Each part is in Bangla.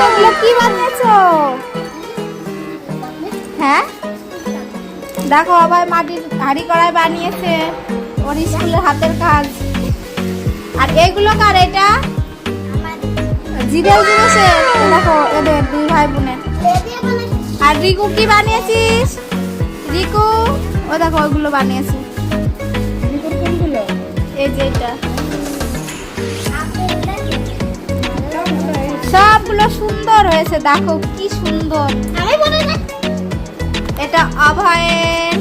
এগুলো কি বানিয়েছো? হ্যাঁ দেখো আবার মাটির হাঁড়ি কড়াই বানিয়েছে, ওর স্কুলের হাতের কাজ। আর এগুলো কার? এটা জিবেল জিনিসের। দেখো এদের দুই ভাই বোনের। আর রিকু কি বানিয়েছিস? রিকু ও দেখো ওইগুলো বানিয়েছে। এই যে এটা সবগুলো সুন্দর হয়েছে, দেখো কি সুন্দর। এটা অভয়ের,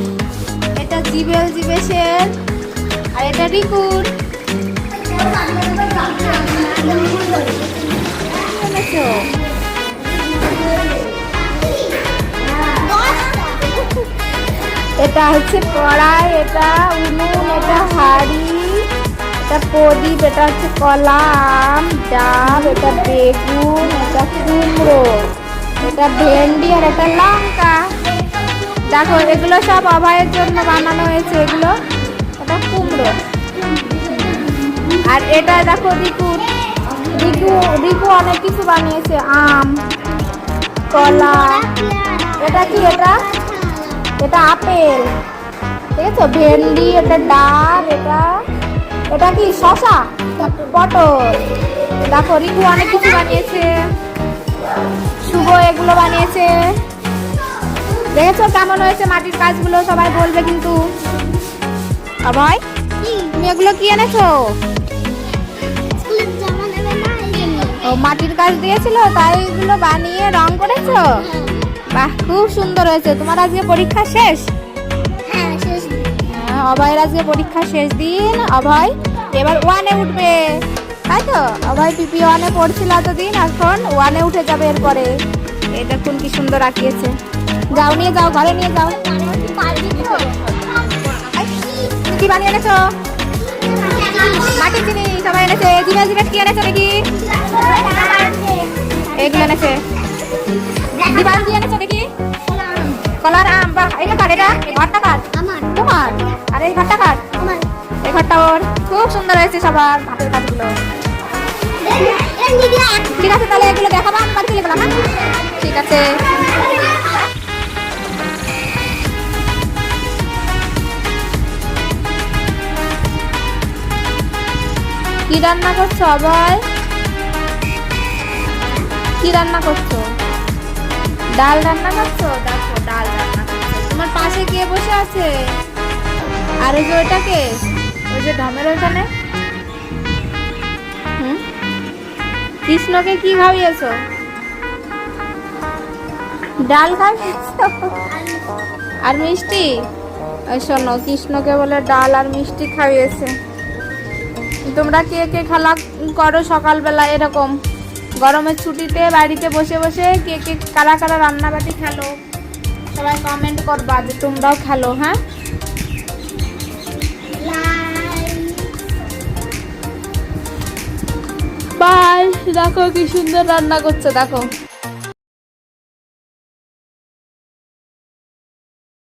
এটা জিবেল জিবেশের, আর এটা রিকুর। এটা হচ্ছে কড়াই, এটা উনুন, এটা হাঁড়ি, এটা প্রদীপ, এটা হচ্ছে কলা, আম, ডাব, এটা বেগুন, এটা কুমড়ো, এটা ভেন্ডি, আর এটা লঙ্কা। দেখো এগুলো সব অভয়ের জন্য বানানো হয়েছে। এগুলো এটা কুমড়ো। আর এটা দেখো রিকুর। রিকু অনেক কিছু বানিয়েছে, আম, কলা। এটা কি? এটা আপেল, ঠিক আছে। ভেন্ডি, এটা ডাব, এটা কি শসা, পটল। দেখো রিকু অনেক কিছু বানিয়েছে। শুভ এগুলো বানিয়েছে। দেখেছো কেমন হয়েছে মাটির কাজগুলো? সবাই বলবে কিন্তু। ভাই তুমি এগুলো কি এনেছো? ও মাটির কাজ দিয়েছিল তাই এগুলো বানিয়ে রং করেছো? বাহ খুব সুন্দর হয়েছে। তোমার আজকে পরীক্ষা শেষ? হ্যাঁ অভয়ের আজকে পরীক্ষা শেষ দিন। অভয় এবার 1-এ উঠবে, তাই তো? অভয় পিপি 1-এ পড়ছিল এতদিন, এখন 1-এ উঠে যাবে এরপরে। এই দেখুন কি সুন্দর আঁকিয়েছে। যাও নিয়ে যাও, ঘরে নিয়ে যাও। কি বানিয়ে এনেছো? মাটির জিনিস সবাই এনেছে। জিনিস কি এনেছো দেখি? এগুলো এনেছে। দিবান কি এনেছো দেখি? কলার, আম। বাহ এটা কার? এটা এই ঘরটা কার? তোমার। আর এই ঘরটা কার? এই ঘরটা ওর। খুব সুন্দর হয়েছে সবার হাতের কাজগুলো। ঠিক আছে তাহলে এগুলো দেখাবো, আমি বাড়ি চলে গেলাম। হ্যাঁ ঠিক আছে। কি রান্না করছো অভয়? কি রান্না করছো? ডাল রান্না করছো? দেখো ডাল রান্না করছো। তোমার পাশে কে বসে আছে? আর ওই যে ওইটাকে, ওই যে ঢমের ওইখানে, কৃষ্ণকে কি খাইয়েছো? ডাল খাইয়েছো আর মিষ্টি? শোনো কৃষ্ণকে বলে ডাল আর মিষ্টি খাইয়েছে। তোমরা কে কে খেলা করো সকালবেলা এরকম গরমের ছুটিতে বাড়িতে বসে বসে? কে কে কারা কারা রান্নাবাটি খেলো সবাই কমেন্ট করবা যে তোমরাও খেলো। হ্যাঁ বাই। দেখো কি সুন্দর রান্না করছে, দেখো।